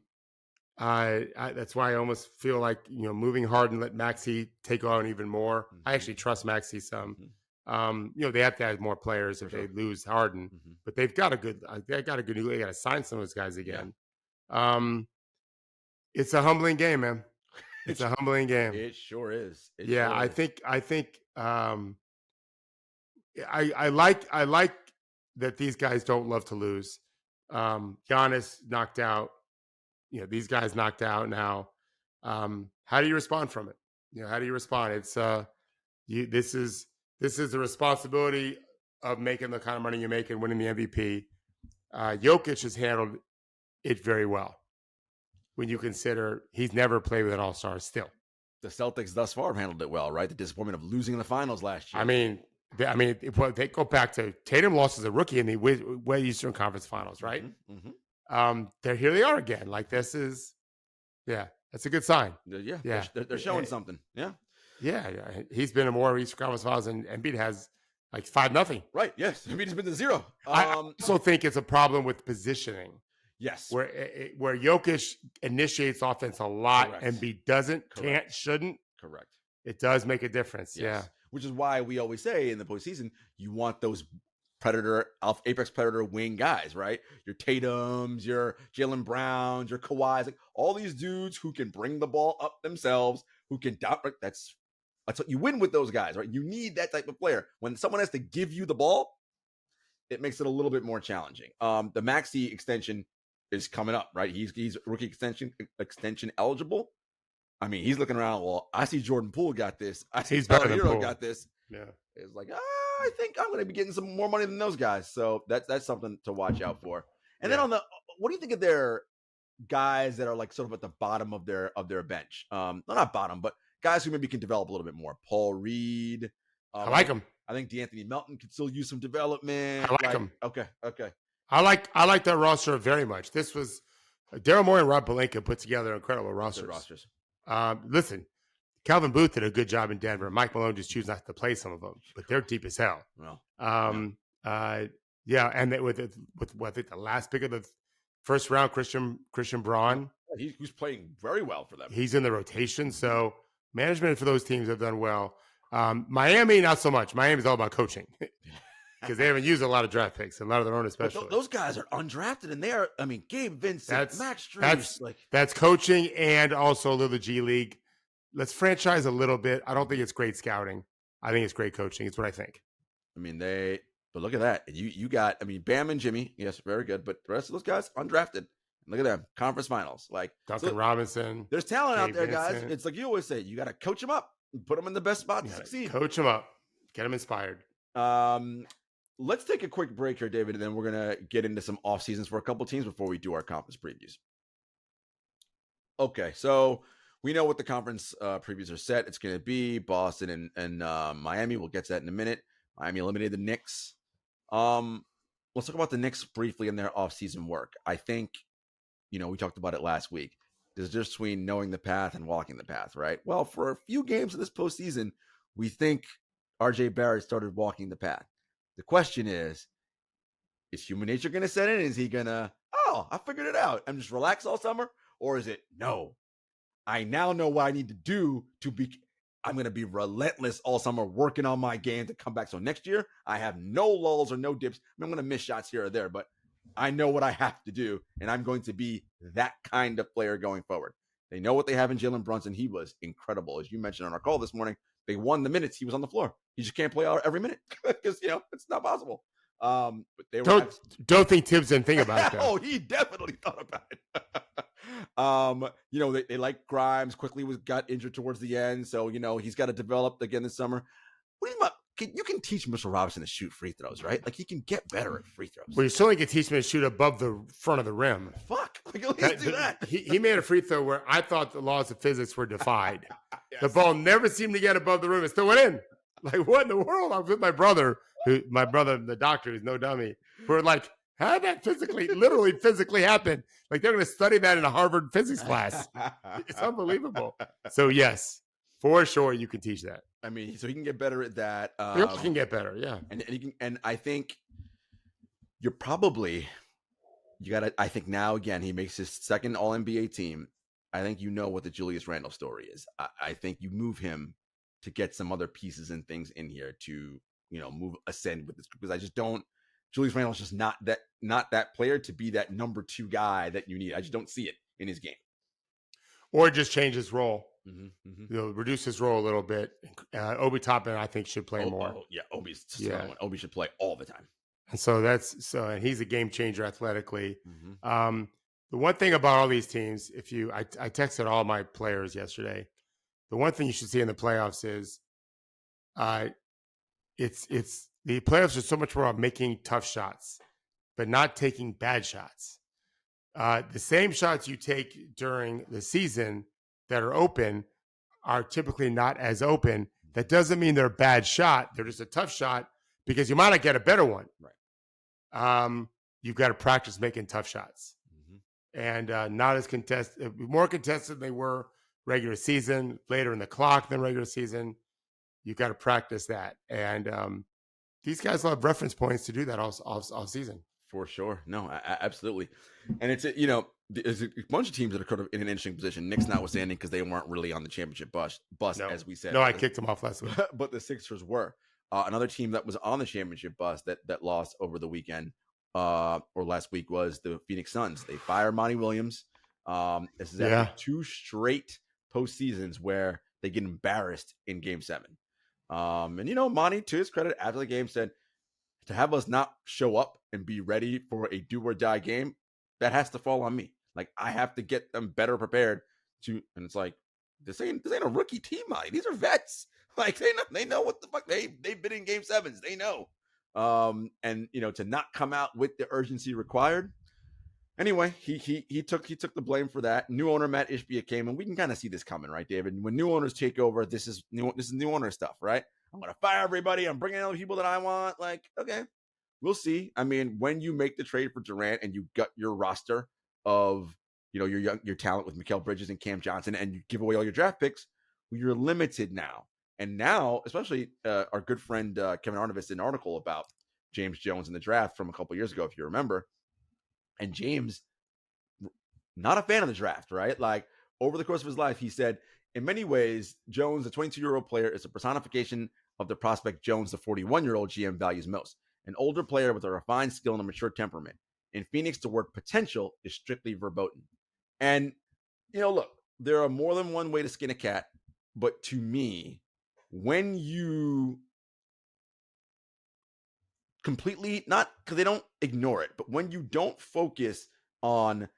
why I almost feel like moving Harden, let Maxey take on even more. Mm-hmm. I actually trust Maxey some. Mm-hmm. They have to add more players if they lose Harden, but they've got a good. They got to sign some of those guys again. Yeah. It's a humbling game, man. It's a humbling game.
It sure is.
I think. I like that these guys don't love to lose. Giannis knocked out. These guys knocked out now. How do you respond from it? How do you respond? It's this is the responsibility of making the kind of money you make and winning the MVP. Jokic has handled it very well when you consider he's never played with an all-star still.
The Celtics thus far have handled it well, right? The disappointment of losing in the finals last year.
I mean, they go back to Tatum lost as a rookie in the Eastern Conference Finals, right? Mm-hmm. Here they are again. Like, this is, that's a good sign.
Yeah. They're showing something. Yeah.
Yeah. He's been in more Eastern Conference Finals, and Embiid has like 5-0.
Right. Yes. Embiid has been to 0.
I also think it's a problem with positioning.
Yes.
Where Jokic initiates offense a lot, correct. Embiid doesn't, correct. Can't, shouldn't.
Correct.
It does make a difference. Yes. Yeah.
Which is why we always say in the postseason, you want those apex predator wing guys, right? Your Tatums, your Jaylen Browns, your Kawhis, like all these dudes who can bring the ball up themselves, who can dominate. That's what you win with those guys, right? You need that type of player. When someone has to give you the ball, it makes it a little bit more challenging. The Maxey extension is coming up, right? He's rookie extension eligible. I mean, he's looking around. Well, I see Jordan Poole got this. I see
He's better than
Hero
Poole.
got this.
Yeah.
It's like, I think I'm going to be getting some more money than those guys. So that's something to watch out for. And then what do you think of their guys that are like sort of at the bottom of their bench? Not bottom, but guys who maybe can develop a little bit more. Paul Reed.
I like him.
I think DeAnthony Melton could still use some development.
I like him.
Okay.
I like that roster very much. This was Daryl Morey and Rob Pelinka put together incredible rosters. Listen, Calvin Booth did a good job in Denver. Mike Malone just chose not to play some of them, but they're deep as hell.
Well,
yeah, and with I think the last pick of the first round, Christian Braun.
He's playing very well for them.
He's in the rotation, so management for those teams have done well. Miami, not so much. Miami's all about coaching because they haven't used a lot of draft picks, and a lot of their own especially.
Those guys are undrafted, and they are. I mean, Gabe Vincent, Max Strus,
that's coaching and also a little G League. Let's franchise a little bit. I don't think it's great scouting. I think it's great coaching. It's what I think.
I mean, but look at that. You got, I mean, Bam and Jimmy. Yes, very good. But the rest of those guys, undrafted. Look at them. Conference finals. Like
Duncan Robinson.
There's talent out there, guys. It's like you always say, you got to coach them up. Put them in the best spot to succeed.
Coach them up. Get them inspired.
Let's take a quick break here, David, and then we're going to get into some off seasons for a couple teams before we do our conference previews. Okay, so we know what the conference previews are set. It's going to be Boston and Miami. We'll get to that in a minute. Miami eliminated the Knicks. Let's talk about the Knicks briefly in their offseason work. I think, we talked about it last week. There's a difference between knowing the path and walking the path, right? Well, for a few games of this postseason, we think RJ Barrett started walking the path. The question is human nature going to set in? Is he going to, I figured it out and just relax all summer? Or is it, no, I now know what I need to do I'm going to be relentless all summer working on my game to come back. So next year, I have no lulls or no dips. I'm going to miss shots here or there, but I know what I have to do, and I'm going to be that kind of player going forward. They know what they have in Jalen Brunson. He was incredible. As you mentioned on our call this morning, they won the minutes he was on the floor. You just can't play out every minute because, it's not possible. But they
don't think Tibbs didn't think about it.
Oh, he definitely thought about it. They like Grimes. Quickly got injured towards the end, so he's got to develop again this summer. What do you mean? You can teach Mr. Robinson to shoot free throws, right? Like he can get better at free throws.
Well, you certainly can teach him to shoot above the front of the rim.
Fuck, at least do that.
He made a free throw where I thought the laws of physics were defied. Yes. The ball never seemed to get above the rim. It still went in. Like, what in the world? I was with my brother, the doctor, who's no dummy. We're like, how did that literally physically happen? Like, they're going to study that in a Harvard physics class. It's unbelievable. So, yes, for sure, you can teach that.
I mean, so he can get better at that.
He can get better, yeah.
And he can, and I think you're probably, I think now, again, he makes his second All-NBA team. I think what the Julius Randle story is. I think you move him to get some other pieces and things in here to, ascend with this, because I just don't. Julius Randle's just not that player to be that number 2 guy that you need. I just don't see it in his game.
Or just change his role.
Mm-hmm.
Reduce his role a little bit. Obi Toppin, I think, should play more.
Obi's Obi should play all the time.
And so and he's a game changer athletically.
Mm-hmm.
The one thing about all these teams, I texted all my players yesterday. The one thing you should see in the playoffs is, it's the playoffs are so much more about making tough shots, but not taking bad shots. The same shots you take during the season that are open are typically not as open. That doesn't mean they're a bad shot. They're just a tough shot because you might not get a better one.
Right.
You've got to practice making tough shots.
Mm-hmm.
And not as contested, more contested than they were regular season, later in the clock than regular season. You've got to practice that. And these guys will have reference points to do that all season.
For sure. No, absolutely. And it's, there's a bunch of teams that are kind of in an interesting position. Knicks notwithstanding, because they weren't really on the championship bus, as we said.
No, I kicked them off last week.
But the Sixers were. Another team that was on the championship bus that lost over the weekend or last week was the Phoenix Suns. They fired Monty Williams. This is after 2 straight postseasons where they get embarrassed in Game 7. And Monty, to his credit, after the game said, to have us not show up and be ready for a do or die game, that has to fall on me. Like, I have to get them better prepared and it's like, this ain't a rookie team, Mike. These are vets. Like they know what the fuck they've been in game sevens. They know. And to not come out with the urgency required. Anyway, he took the blame for that. New owner Matt Ishbia came, and we can kind of see this coming, right, David? When new owners take over, this is new owner stuff, right? I'm gonna fire everybody. I'm bringing in the people that I want. Like, okay, we'll see. I mean, when you make the trade for Durant and you gut your roster of your talent with Mikal Bridges and Cam Johnson, and you give away all your draft picks, well, you're limited now. And now, especially our good friend Kevin Arnovitz did an article about James Jones in the draft from a couple years ago, if you remember. And James, not a fan of the draft, right? Like, over the course of his life, he said, in many ways, Jones, the 22-year-old player, is a personification of the prospect Jones, the 41-year-old GM, values most. An older player with a refined skill and a mature temperament. In Phoenix, the word potential is strictly verboten. And, look, there are more than one way to skin a cat. But to me, when you completely, not because they don't ignore it, but when you don't focus on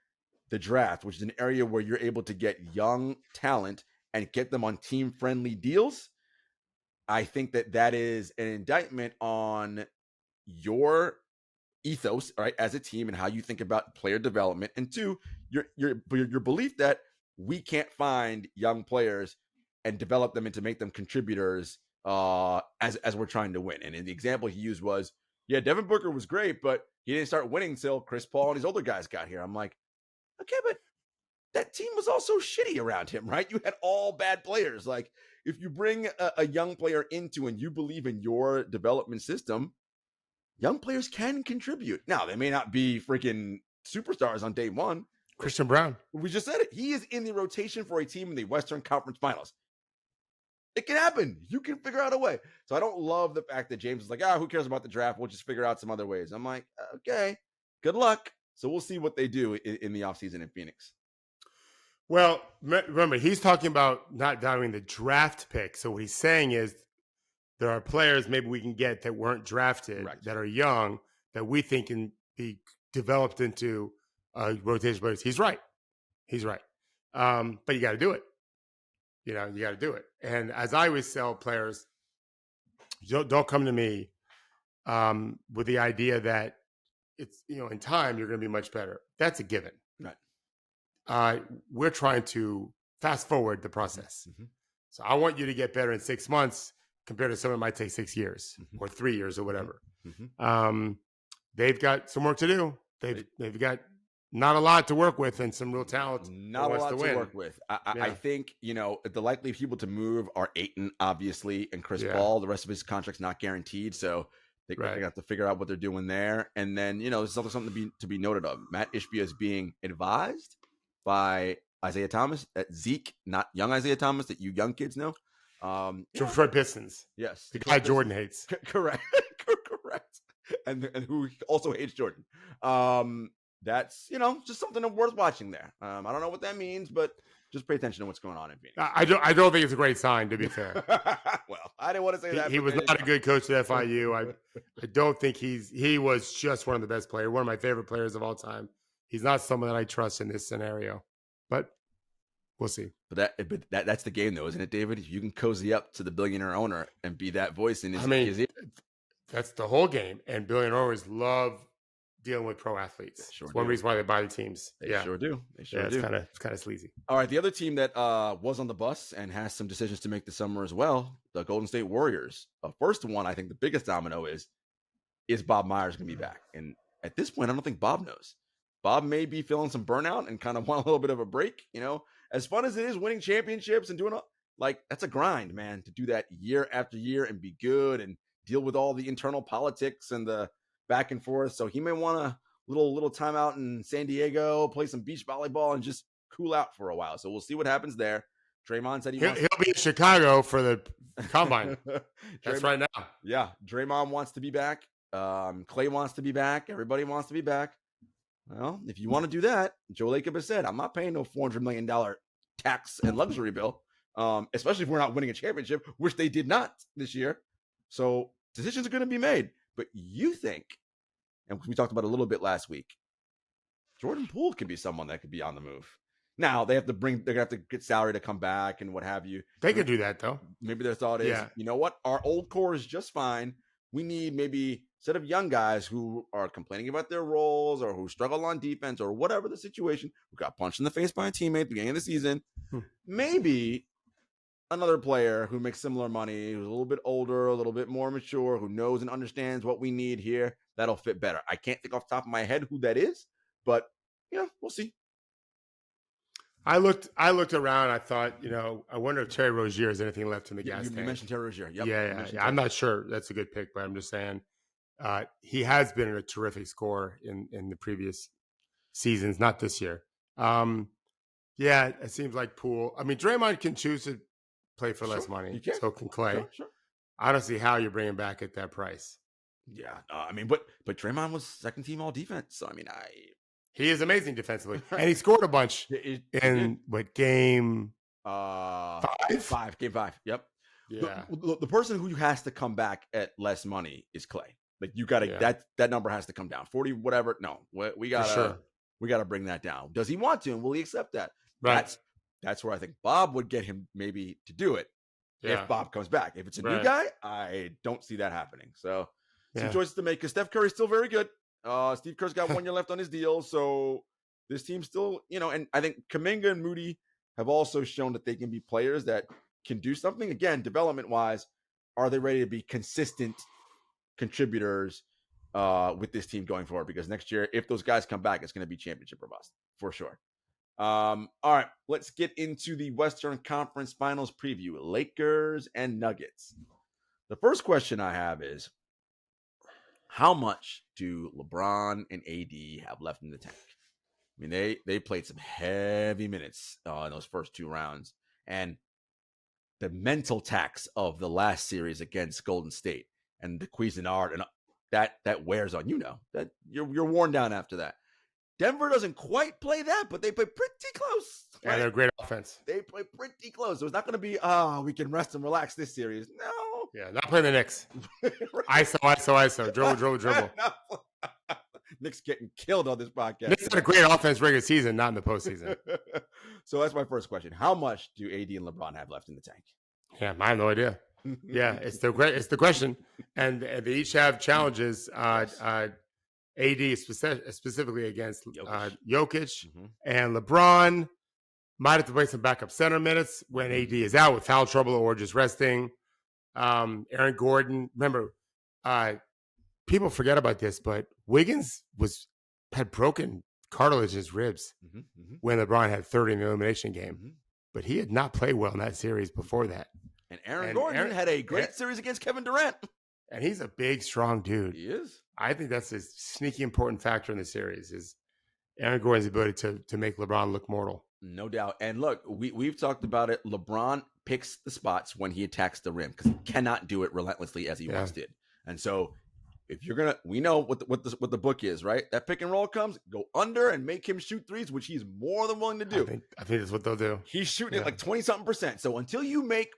the draft, which is an area where you're able to get young talent and get them on team-friendly deals, I think that is an indictment on your ethos, right, as a team, and how you think about player development, and two, your belief that we can't find young players and develop them and to make them contributors as we're trying to win. And the example he used was, yeah, Devin Booker was great, but he didn't start winning until Chris Paul and these older guys got here. I'm like, okay, but that team was also shitty around him, right? You had all bad players. Like, if you bring a young player into and you believe in your development system, young players can contribute. Now, they may not be freaking superstars on day one.
Christian Brown.
We just said it. He is in the rotation for a team in the Western Conference Finals. It can happen. You can figure out a way. So I don't love the fact that James is like, who cares about the draft? We'll just figure out some other ways. I'm like, okay, good luck. So we'll see what they do in the offseason in Phoenix.
Well, remember, he's talking about not valuing the draft pick. So what he's saying is there are players maybe we can get that weren't drafted, that are young, that we think can be developed into rotation players. He's right. But you got to do it. You got to do it. And as I always tell players, don't come to me with the idea that it's, in time you're going to be much better. That's a given.
Right.
We're trying to fast forward the process. Mm-hmm. So I want you to get better in 6 months compared to someone might take 6 years or 3 years or whatever. Mm-hmm. They've got some work to do. They've got not a lot to work with and some real talent.
Not a lot to work with. I think, the likely people to move are Ayton, obviously, and Chris Paul. The rest of his contract's not guaranteed. So they have to figure out what they're doing there. And then, there's also something to be noted of. Matt Ishbia is being advised by Isaiah Thomas, Zeke, not young Isaiah Thomas, that you young kids know.
Detroit Pistons.
Yes.
The guy Jordan hates.
Correct. And who also hates Jordan. That's, just something worth watching there. I don't know what that means, but just pay attention to what's going on in Phoenix.
I don't think it's a great sign, to be fair.
Well, I didn't want to say that.
He was not a good coach at FIU. I don't think he was just one of the best players, one of my favorite players of all time. He's not someone that I trust in this scenario, but we'll see.
But that's the game, though, isn't it, David? You can cozy up to the billionaire owner and be that voice in his ear.
That's the whole game. And billionaire owners love dealing with pro athletes.
Sure,
one reason why they buy the teams.
They sure do. It's
kind of sleazy.
All right, the other team that was on the bus and has some decisions to make this summer as well, the Golden State Warriors. First one, I think the biggest domino is Bob Myers going to be back? And at this point, I don't think Bob knows. Bob may be feeling some burnout and kind of want a little bit of a break. As fun as it is winning championships and doing that's a grind, man, to do that year after year and be good and deal with all the internal politics and the back and forth. So he may want a little time out in San Diego, play some beach volleyball and just cool out for a while. So we'll see what happens there. Draymond said he'll
be in Chicago for the combine. That's right now.
Yeah. Draymond wants to be back. Clay wants to be back. Everybody wants to be back. Well, if you want to do that, Joe Lacob has said, I'm not paying no $400 million tax and luxury bill, especially if we're not winning a championship, which they did not this year. So decisions are going to be made. But you think, and we talked about it a little bit last week, Jordan Poole could be someone that could be on the move. Now they're gonna have to get salary to come back and what have you.
They could do that though.
Maybe their thought is,
Yeah.
you know what, our old core is just fine. We need maybe instead of young guys who are complaining about their roles or who struggle on defense or whatever the situation, who got punched in the face by a teammate at the beginning of the season, maybe another player who makes similar money, who's a little bit older, a little bit more mature, who knows and understands what we need here, that'll fit better. I can't think off the top of my head who that is, but we'll see.
I looked around. I thought, I wonder if Terry Rozier has anything left in the gas tank.
You mentioned Terry Rozier. Yep.
Yeah. I'm not sure that's a good pick, but I'm just saying he has been a terrific scorer in the previous seasons, not this year. It seems like Poole. I mean, Draymond can choose to play for less money. So can Clay.
Sure.
I don't see how you bring him back at that price.
Yeah. But Draymond was second team all defense. So,
he is amazing defensively. And he scored a bunch in game 5?
Game 5. Yep.
Yeah.
The person who has to come back at less money is Clay. Like you got to that number has to come down. 40 whatever. No. We got to bring that down. Does he want to? And will he accept that?
Right.
That's where I think Bob would get him maybe to do it if Bob comes back. If it's a new guy, I don't see that happening. So some choices to make because Steph Curry's still very good. Steve Kerr's got 1 year left on his deal. So this team's still, and I think Kuminga and Moody have also shown that they can be players that can do something. Again, development-wise, are they ready to be consistent contributors with this team going forward? Because next year, if those guys come back, it's going to be championship or bust for sure. All right, let's get into the Western Conference Finals preview. Lakers and Nuggets. The first question I have is, how much do LeBron and AD have left in the tank? I mean, they played some heavy minutes in those first 2 rounds, and the mental tax of the last series against Golden State and the Cuisinart and that wears on that you're worn down after that. Denver doesn't quite play that, but they play pretty close.
Right? Yeah, they're great offense.
They play pretty close. So it's not going to be, we can rest and relax this series. No.
Yeah, not playing the Knicks. ISO. Dribble.
Knicks getting killed on this podcast.
Knicks had a great offense regular season, not in the postseason.
So that's my first question. How much do AD and LeBron have left in the tank?
Yeah, I have no idea. Yeah, it's the question. And they each have challenges. AD specifically against Jokic and LeBron might have to play some backup center minutes when AD is out with foul trouble or just resting. Aaron Gordon, remember, people forget about this, but Wiggins had broken cartilage in his ribs when LeBron had 30 in the elimination game, but he had not played well in that series before that.
And Aaron Gordon had a great series against Kevin Durant.
And he's a big, strong dude.
He is.
I think that's a sneaky important factor in the series is Aaron Gordon's ability to make LeBron look mortal.
No doubt. And look, we've talked about it. LeBron picks the spots when he attacks the rim because he cannot do it relentlessly as he once did. And so if you're going to, we know what the book is, right? That pick and roll comes, go under and make him shoot threes, which he's more than willing to do.
I think that's what they'll do.
He's shooting it like 20-something%. So until you make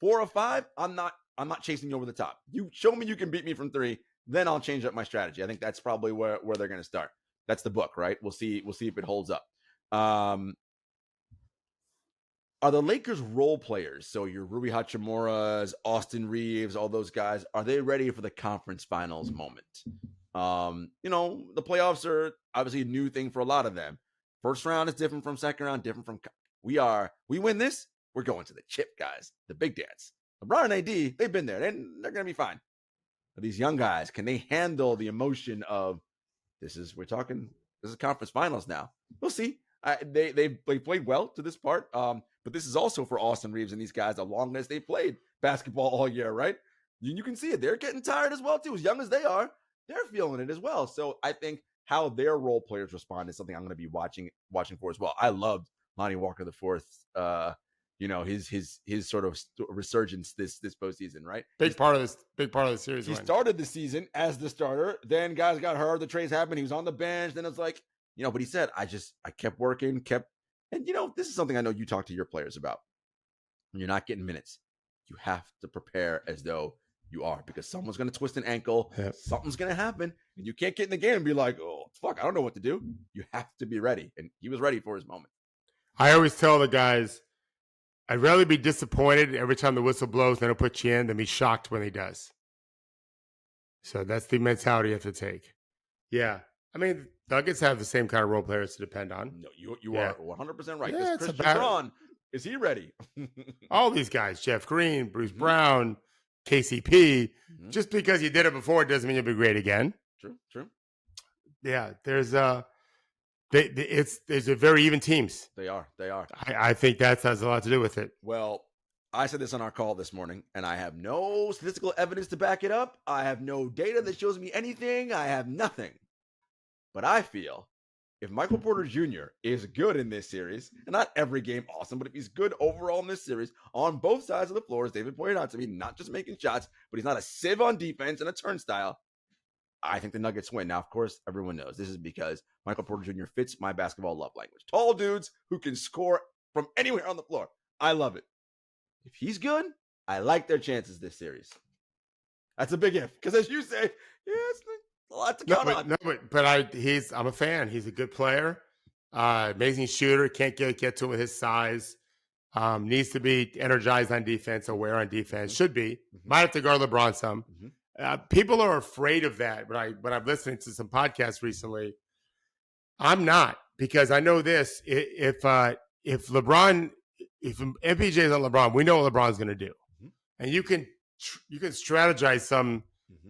4 or 5, I'm not chasing you over the top. You show me you can beat me from 3, then I'll change up my strategy. I think that's probably where they're going to start. That's the book, right? We'll see if it holds up. Are the Lakers role players, so your Rui Hachimuras, Austin Reeves, all those guys, are they ready for the conference finals moment? The playoffs are obviously a new thing for a lot of them. First round is different from second round, different from we win this, we're going to the chip, guys, the big dance. LeBron and AD, they've been there. They're going to be fine. But these young guys, can they handle the emotion of this is conference finals now? We'll see. They played well to this part. But this is also for Austin Reeves and these guys, the longest they played basketball all year, right? You can see it. They're getting tired as well, too. As young as they are, they're feeling it as well. So I think how their role players respond is something I'm going to be watching for as well. I loved Lonnie Walker IV. His sort of resurgence this postseason, right?
Big part of the series.
He started the season as the starter. Then guys got hurt. The trades happened. He was on the bench. Then it's like, but he said, I kept working, and this is something I know you talk to your players about. When you're not getting minutes, you have to prepare as though you are, because someone's going to twist an ankle. Yep. Something's going to happen, and you can't get in the game and be like, oh, fuck, I don't know what to do. You have to be ready, and he was ready for his moment.
I always tell the guys, I'd rather be disappointed every time the whistle blows and they don't put you in than be shocked when he does. So that's the mentality you have to take. Yeah. I mean, Nuggets have the same kind of role players to depend on.
No, you are 100% right.
Yeah,
Chris Jabron, is he ready?
All these guys, Jeff Green, Bruce Brown, KCP, just because you did it before doesn't mean you'll be great again.
True.
Yeah, there's a very even teams.
They are.
I think that has a lot to do with it.
Well, I said this on our call this morning, and I have no statistical evidence to back it up. I have no data that shows me anything. I have nothing. But I feel if Michael Porter Jr. is good in this series, and not every game awesome, but if he's good overall in this series on both sides of the floor, as David pointed out to me, not just making shots, but he's not a sieve on defense and a turnstile, I think the Nuggets win. Now, of course, everyone knows this is because Michael Porter Jr. fits my basketball love language. Tall dudes who can score from anywhere on the floor. I love it. If he's good, I like their chances this series. That's a big if, because as you say, it's a lot to count on.
I'm a fan. He's a good player, amazing shooter. Can't get to him with his size. Needs to be energized on defense, aware on defense. Should be. Might have to guard LeBron some. People are afraid of that. But I'm listening to some podcasts recently. I'm not, because I know this. If MPJ is on LeBron, we know what LeBron's going to do, and you can strategize some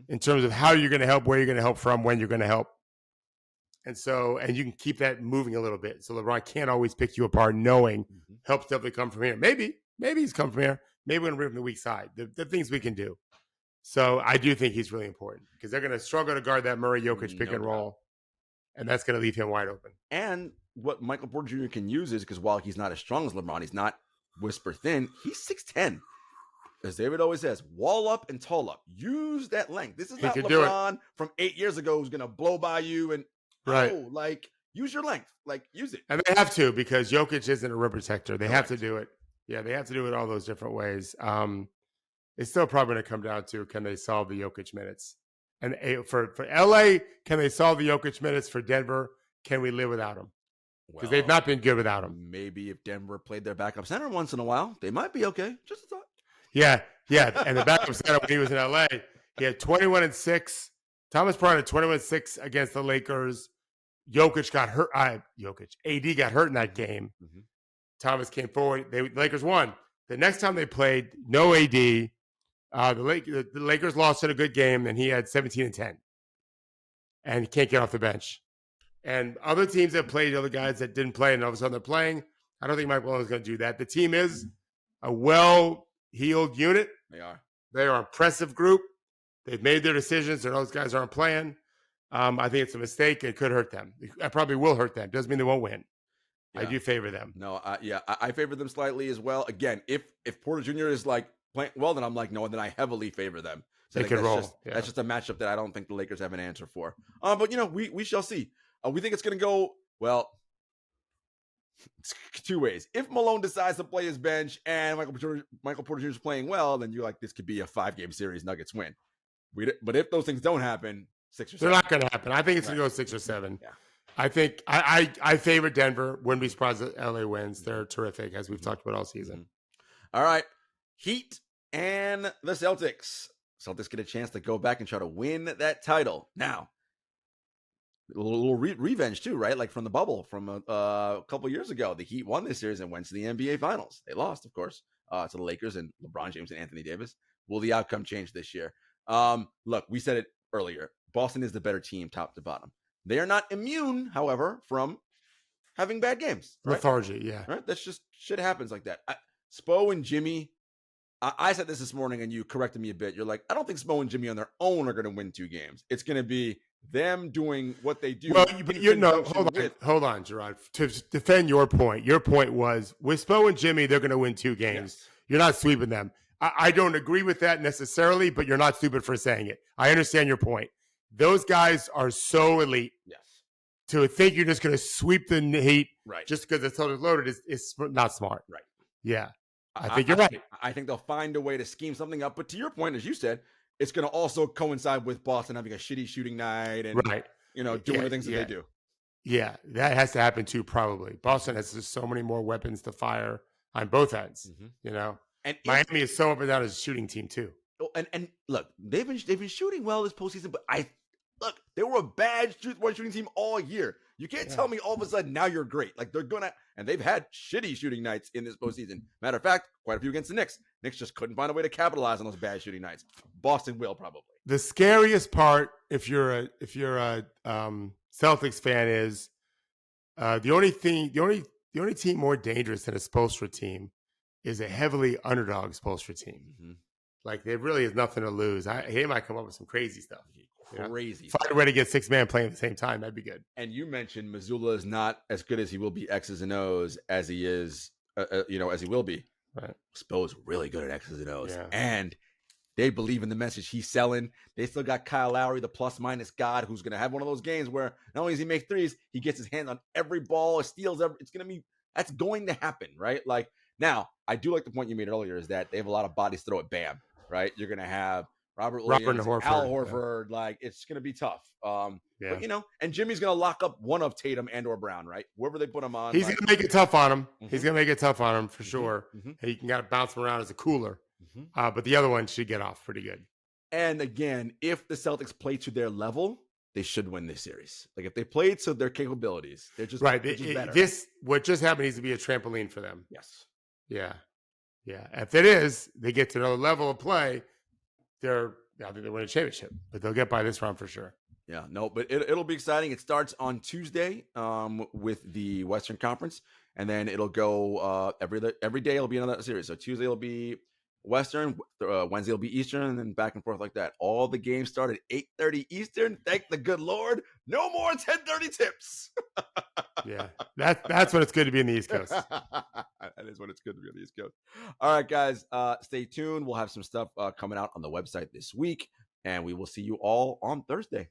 in terms of how you're going to help, where you're going to help from, when you're going to help, and you can keep that moving a little bit. So LeBron can't always pick you apart, knowing help's definitely come from here. Maybe he's come from here. Maybe we're going to rip from the weak side. The things we can do. So I do think he's really important, because they're going to struggle to guard that Murray Jokic pick and roll, and that's going to leave him wide open.
And what Michael Porter Jr. can use is, because while he's not as strong as LeBron, he's not whisper thin, he's 6'10". As David always says, wall up and tall up. Use that length. This is not LeBron from 8 years ago who's going to blow by you and use your length. Use it.
And they have to, because Jokic isn't a rim protector. They have to do it. Yeah, they have to do it all those different ways. It's still probably going to come down to, can they solve the Jokic minutes? And for LA, can they solve the Jokic minutes? For Denver, can we live without him? Because they've not been good without him.
Maybe if Denver played their backup center once in a while, they might be okay. Just a thought.
Yeah. And the backup center when he was in LA, he had 21-6. Thomas Bryant had 21-6 against the Lakers. Jokic got hurt. AD got hurt in that game. Thomas came forward. The Lakers won. The next time they played, no AD. The Lakers lost in a good game, and he had 17 and 10. And he can't get off the bench. And other teams that played, other guys that didn't play, and all of a sudden they're playing, I don't think Mike Malone is going to do that. The team is a well-heeled unit.
They are.
They are an impressive group. They've made their decisions, and those guys aren't playing. I think it's a mistake. It could hurt them. It probably will hurt them. Doesn't mean they won't win. Yeah. I do favor them.
No, I favor them slightly as well. Again, if Porter Jr. is playing well, then I'm no, then I heavily favor them. So
they can roll.
That's just a matchup that I don't think the Lakers have an answer for. But we shall see. We think it's going to go, it's two ways. If Malone decides to play his bench and Michael Porter Jr. is playing well, then you're this could be a 5-game series. Nuggets win. But if those things don't happen, 6 or 7.
They're not going to happen. I think it's going to go 6 or 7. Yeah. I think I favor Denver. Wouldn't be surprised if LA wins. They're terrific, as we've talked about all season.
All right. Heat and the Celtics. Celtics get a chance to go back and try to win that title. Now, a little revenge too, right? From the bubble from a couple years ago. The Heat won this series and went to the NBA Finals. They lost, of course, to the Lakers and LeBron James and Anthony Davis. Will the outcome change this year? Look, we said it earlier. Boston is the better team, top to bottom. They are not immune, however, from having bad games. Right?
Lethargy, yeah.
Right? That's just shit happens like that. Spo and Jimmy, I said this morning and you corrected me a bit. You're I don't think Spo and Jimmy on their own are going to win 2 games. It's going to be them doing what they do.
Well, hold on, Jarod. To defend your point was with Spo and Jimmy, they're going to win 2 games. Yes. You're not sweeping them. I don't agree with that necessarily, but you're not stupid for saying it. I understand your point. Those guys are so elite.
Yes.
To think you're just going to sweep the Heat
right.
just because it's totally loaded is not smart.
Right.
Yeah. I think you're right.
I think they'll find a way to scheme something up. But to your point, as you said, it's going to also coincide with Boston having a shitty shooting night and doing the things that they do.
Yeah, that has to happen too, probably. Boston has just so many more weapons to fire on both ends.
Mm-hmm.
You know,
And if
Miami is so up and down as a shooting team too.
and look, they've been shooting well this postseason, but they were a bad shooting team all year. You can't tell me all of a sudden now you're great. Like and they've had shitty shooting nights in this postseason. Matter of fact, quite a few against the Knicks. Knicks just couldn't find a way to capitalize on those bad shooting nights. Boston will probably.
The scariest part, if you're a Celtics fan, is the only team more dangerous than a Spoelstra team is a heavily underdog Spoelstra team.
Mm-hmm.
Like there really is nothing to lose. He might come up with some crazy stuff.
Crazy.
Find a way to get 6 man playing at the same time. That'd be good.
And you mentioned Missoula is not as good as he will be X's and O's as he is, as he will be.
Right.
Spo's really good at X's and O's,
Yeah.
and they believe in the message he's selling. They still got Kyle Lowry, the plus minus god, who's going to have one of those games where not only does he make threes, he gets his hands on every ball, steals every. That's going to happen, right? Like now, I do like the point you made earlier is that they have a lot of bodies to throw at Bam, right? You're going to have Robert Williams, Al Horford. Yeah. Like it's going to be tough. But and Jimmy's going to lock up one of Tatum and or Brown, right? Whoever they put him on,
he's going to make it tough on him.
Mm-hmm.
He's going to make it tough on him for sure.
Mm-hmm.
He can kind of bounce him around as a cooler. Mm-hmm. But the other one should get off pretty good.
And again, if the Celtics play to their level, they should win this series. Like if they played to their capabilities, they're just
right.
Better.
What just happened needs to be a trampoline for them.
Yes.
Yeah. If it is, they get to another level of play. I think they win a championship, but they'll get by this round for sure.
Yeah, no, but it'll be exciting. It starts on Tuesday with the Western Conference, and then it'll go every day. It'll be another series. So Tuesday will be Western, Wednesday will be Eastern, and then back and forth like that. All the games start at 8:30 Eastern. Thank the good Lord. No more 10:30 tips.
Yeah, that's when it's good to be in the East Coast.
That is when it's good to be on the East Coast. All right, guys, stay tuned. We'll have some stuff coming out on the website this week, and we will see you all on Thursday.